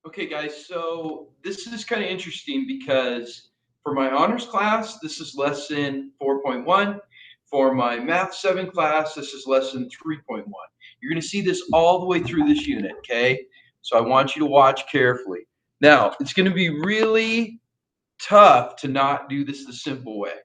Okay, guys, so this is kind of interesting because for my honors class, this is lesson 4.1. For my math 7 class, this is lesson 3.1. You're going to see this all the way through this unit, okay? So I want you to watch carefully. Now, it's going to be really tough to not do this the simple way,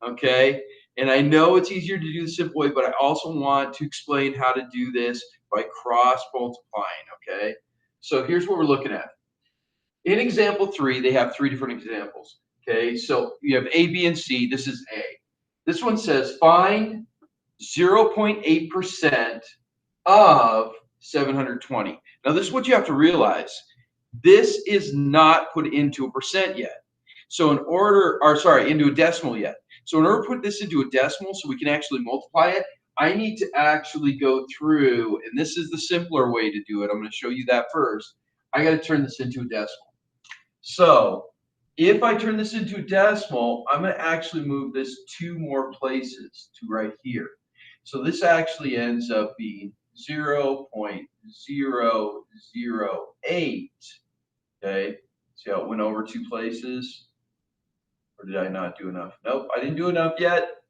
okay? And I know it's easier to do the simple way, but I also want to explain how to do this by cross multiplying, okay? So here's what we're looking at. In example three, they have three different examples. Okay, so you have A, B, and C. This is A. This one says find 0.8% of 720. Now, this is what you have to realize. This is not put into a percent yet. So in order, or sorry, into a decimal yet. So in order to put this into a decimal so we can actually multiply it, I need to actually go through, and this is the simpler way to do it. I'm going to show you that first. I got to turn this into a decimal. So if I turn this into a decimal, I'm going to actually move this two more places to right here. So this actually ends up being 0.008. Okay, see how it went over two places? Or did I not do enough? Nope, I didn't do enough yet.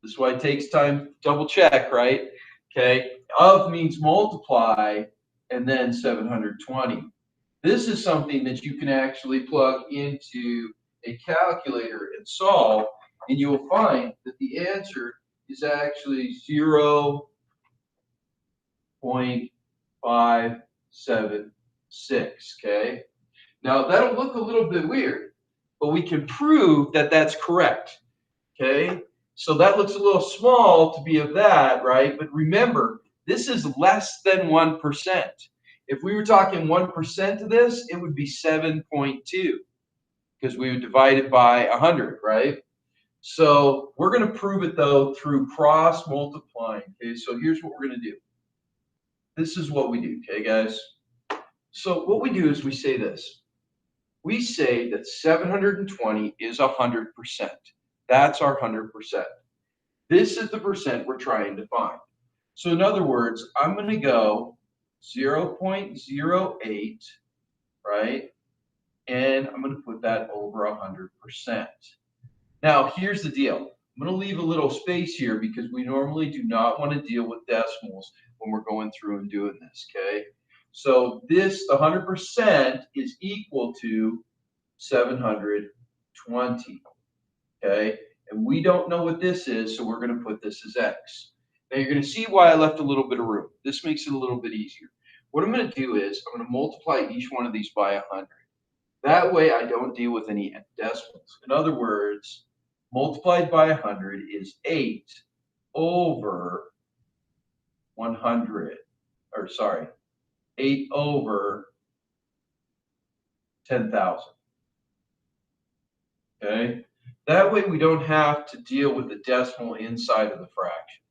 This is why it takes time to double check, right? Okay, of means multiply and then 720. This is something that you can actually plug into a calculator and solve, and you will find that the answer is actually 0.576, okay? Now, that'll look a little bit weird, but we can prove that that's correct, okay? So that looks a little small to be of that, right? But remember, this is less than 1%. If we were talking 1% of this, it would be 7.2 because we would divide it by 100, right? So we're going to prove it, though, through cross multiplying, okay? So here's what we're going to do. This is what we do, okay, guys? So what we do is we say this. We say that 720 is 100%. That's our 100%. This is the percent we're trying to find. So in other words, I'm going to go 0.08, right? And I'm going to put that over 100%. Now, here's the deal. I'm going to leave a little space here because we normally do not want to deal with decimals when we're going through and doing this, okay? So this, the 100% is equal to 720, okay? And we don't know what this is, so we're going to put this as x. Now you're going to see why I left a little bit of room. This makes it a little bit easier. What I'm going to do is I'm going to multiply each one of these by 100. That way I don't deal with any decimals. In other words, multiplied by 100 is 8 over 100, or sorry, 8 over 10,000. Okay? That way we don't have to deal with the decimal inside of the fraction.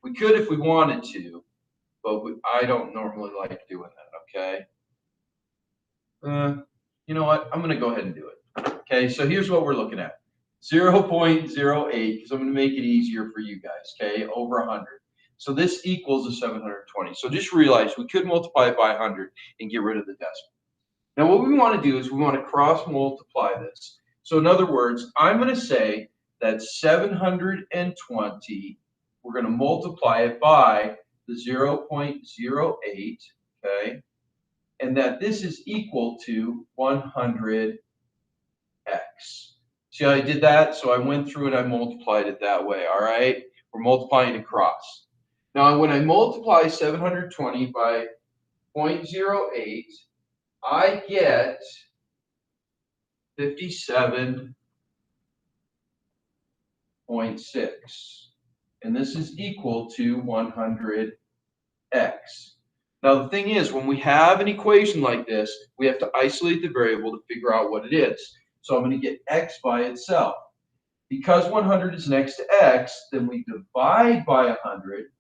We could if we wanted to, but I don't normally like doing that, okay? You know what? I'm going to go ahead and do it. Okay, so here's what we're looking at. 0.08, because I'm going to make it easier for you guys, okay, over 100. So this equals a 720. So just realize we could multiply it by 100 and get rid of the decimal. Now what we want to do is we want to cross multiply this. So in other words, I'm going to say that 720, we're going to multiply it by the 0.08, okay, and that this is equal to 100x. See how I did that? So I went through and I multiplied it that way, all right? We're multiplying across. Now, when I multiply 720 by 0.08, I get 57.6. And this is equal to 100x. Now, the thing is, when we have an equation like this, we have to isolate the variable to figure out what it is. So I'm going to get x by itself. Because 100 is next to x, then we divide by 100,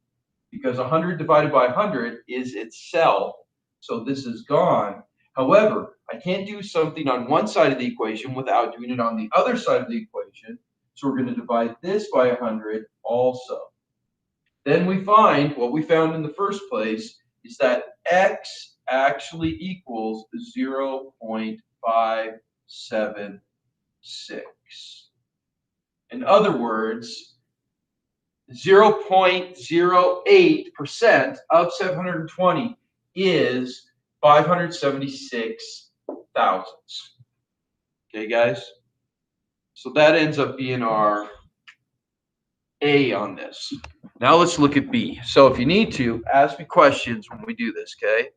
because 100 divided by 100 is itself. So this is gone. However, I can't do something on one side of the equation without doing it on the other side of the equation. So we're going to divide this by 100 also. Then we find what we found in the first place is that x actually equals 0.576. In other words, 0.08% of 720 is 576 thousandths. Okay, guys? So that ends up being our A on this. Now let's look at B. So if you need to, ask me questions when we do this, okay?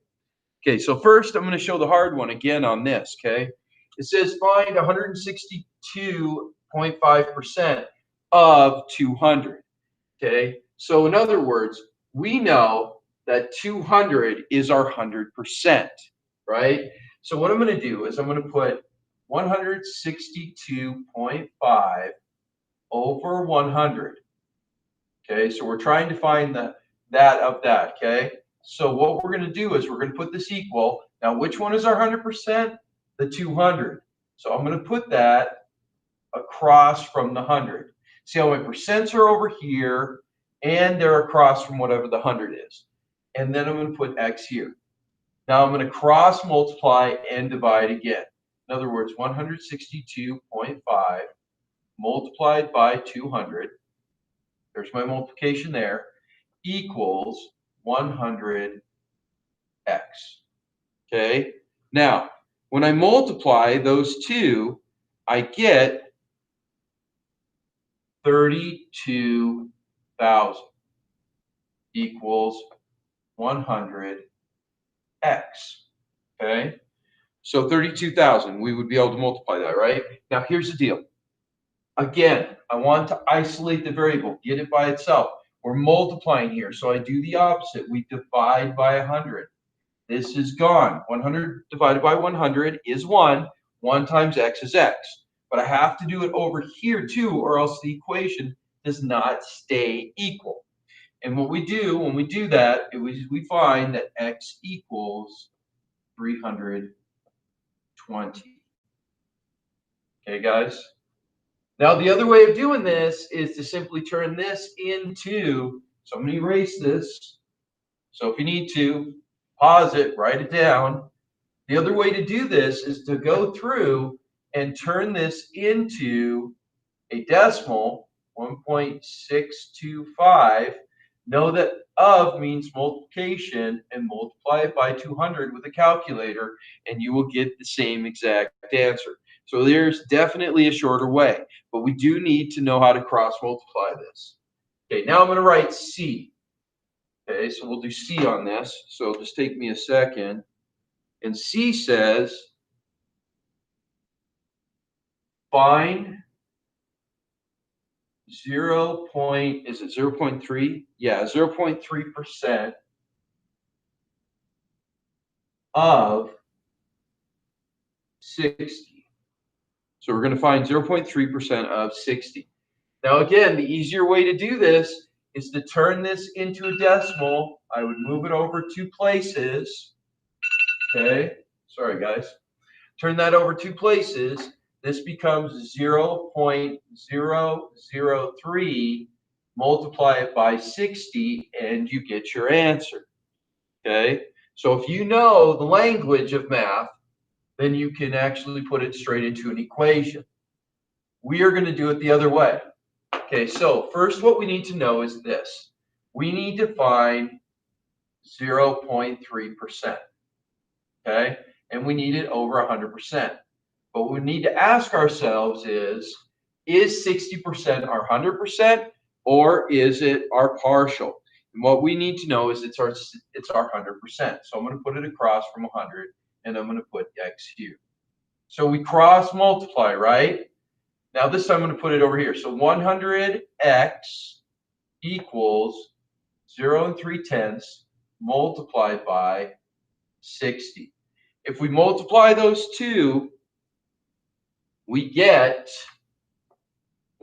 Okay, so first I'm going to show the hard one again on this, okay? It says find 162.5% of 200, okay? So in other words, we know that 200 is our 100%, right? So what I'm going to do is I'm going to put 162.5 over 100. Okay, so we're trying to find that of that, okay? So what we're going to do is we're going to put this equal. Now, which one is our 100%? The 200. So I'm going to put that across from the 100. See how my percents are over here, and they're across from whatever the 100 is. And then I'm going to put X here. Now I'm going to cross multiply and divide again. In other words, 162.5 multiplied by 200. There's my multiplication there, equals 100x. Okay? Now, when I multiply those two, I get 32,000 equals 100x. Okay? So 32,000, we would be able to multiply that, right? Now, here's the deal. Again, I want to isolate the variable, get it by itself. We're multiplying here, so I do the opposite. We divide by 100. This is gone. 100 divided by 100 is 1. 1 times x is x. But I have to do it over here too, or else the equation does not stay equal. And what we do when we do that, we find that x equals 320. Okay, guys? Now, the other way of doing this is to simply turn this into, so I'm going to erase this. So if you need to, pause it, write it down. The other way to do this is to go through and turn this into a decimal, 1.625. Know that of means multiplication, and multiply it by 200 with a calculator, and you will get the same exact answer. So there's definitely a shorter way, but we do need to know how to cross multiply this. Okay, now I'm going to write C. Okay, so we'll do C on this. So just take me a second. And C says, find 0.3? Yeah, 0.3% of 60. So we're going to find 0.3% of 60. Now again, the easier way to do this is to turn this into a decimal. I would move it over 2 places. Okay, sorry guys. Turn that over 2 places. This becomes 0.003. Multiply it by 60, and you get your answer. Okay, so if you know the language of math, then you can actually put it straight into an equation. We are going to do it the other way. Okay, so first what we need to know is this. We need to find 0.3%. Okay, and we need it over 100%. But what we need to ask ourselves is 60% our 100%, or is it our partial? And what we need to know is it's our 100%. So I'm going to put it across from 100, and I'm going to put x here. So we cross multiply, right? Now this time I'm going to put it over here. So 100x equals 0 3/10 multiplied by 60. If we multiply those two, we get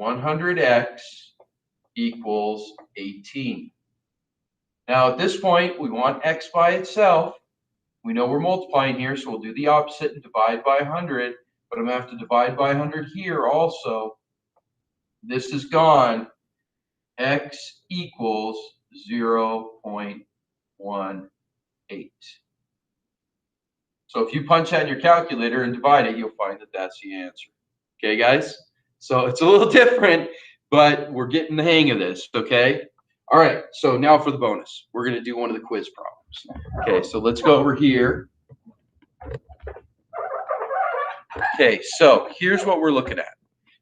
100x equals 18. Now at this point, we want x by itself. We know we're multiplying here, so we'll do the opposite and divide by 100. But I'm going to have to divide by 100 here also. This is gone. X equals 0.18. So if you punch that in your calculator and divide it, you'll find that that's the answer. Okay, guys? So it's a little different, but we're getting the hang of this, okay? All right, so now for the bonus. We're going to do one of the quiz problems. Okay, so let's go over here. Okay, so here's what we're looking at.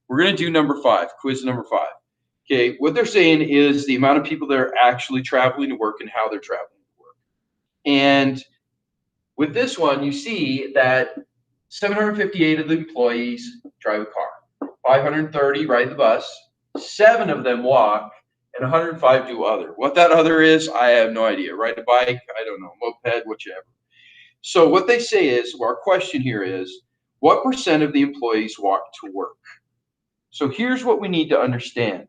We're going to do number 5, quiz number 5. Okay, what they're saying is the amount of people that are actually traveling to work and how they're traveling to work. And with this one, you see that 758 of the employees drive a car, 530 ride the bus, 7 of them walk, and 105 do other. What that other is, I have no idea. Ride a bike, I don't know, moped, whichever. So what they say is, well, our question here is, what percent of the employees walk to work? So here's what we need to understand.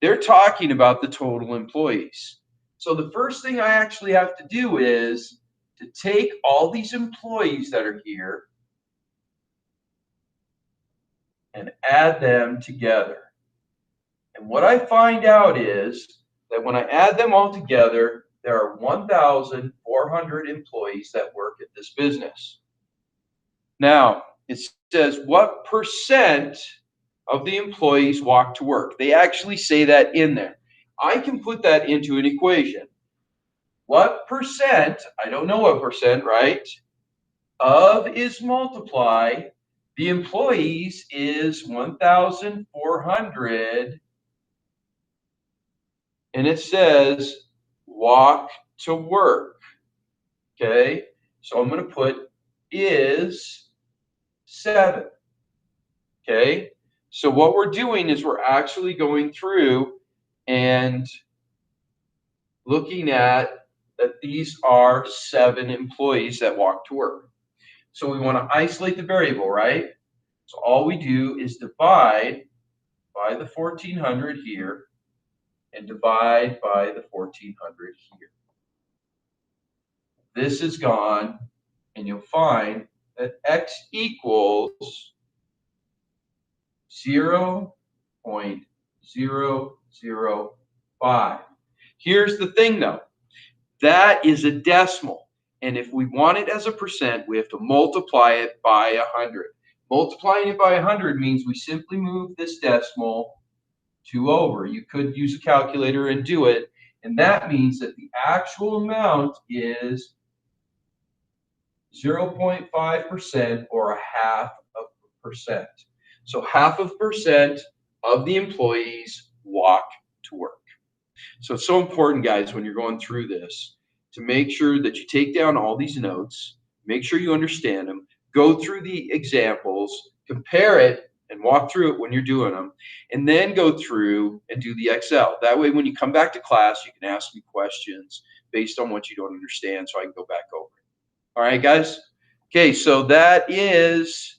They're talking about the total employees. So the first thing I actually have to do is to take all these employees that are here and add them together. And what I find out is that when I add them all together, there are 1,400 employees that work at this business. Now, it says what percent of the employees walk to work. They actually say that in there. I can put that into an equation. What percent, I don't know what percent, right? Of is multiply. The employees is 1,400. And it says walk to work. Okay. So I'm going to put is 7. Okay. So what we're doing is we're actually going through and looking at that these are 7 employees that walk to work. So we want to isolate the variable, right? So all we do is divide by the 1,400 here and divide by the 1,400 here. This is gone, and you'll find that x equals 0.005. Here's the thing, though. That is a decimal. And if we want it as a percent, we have to multiply it by 100. Multiplying it by 100 means we simply move this decimal 2 over. You could use a calculator and do it. And that means that the actual amount is 0.5% or a half of a percent. So half of a percent of the employees walk to work. So it's so important, guys, when you're going through this, to make sure that you take down all these notes, make sure you understand them, go through the examples, compare it, and walk through it when you're doing them, and then go through and do the Excel. That way, when you come back to class, you can ask me questions based on what you don't understand so I can go back over it. All right, guys? Okay, so that is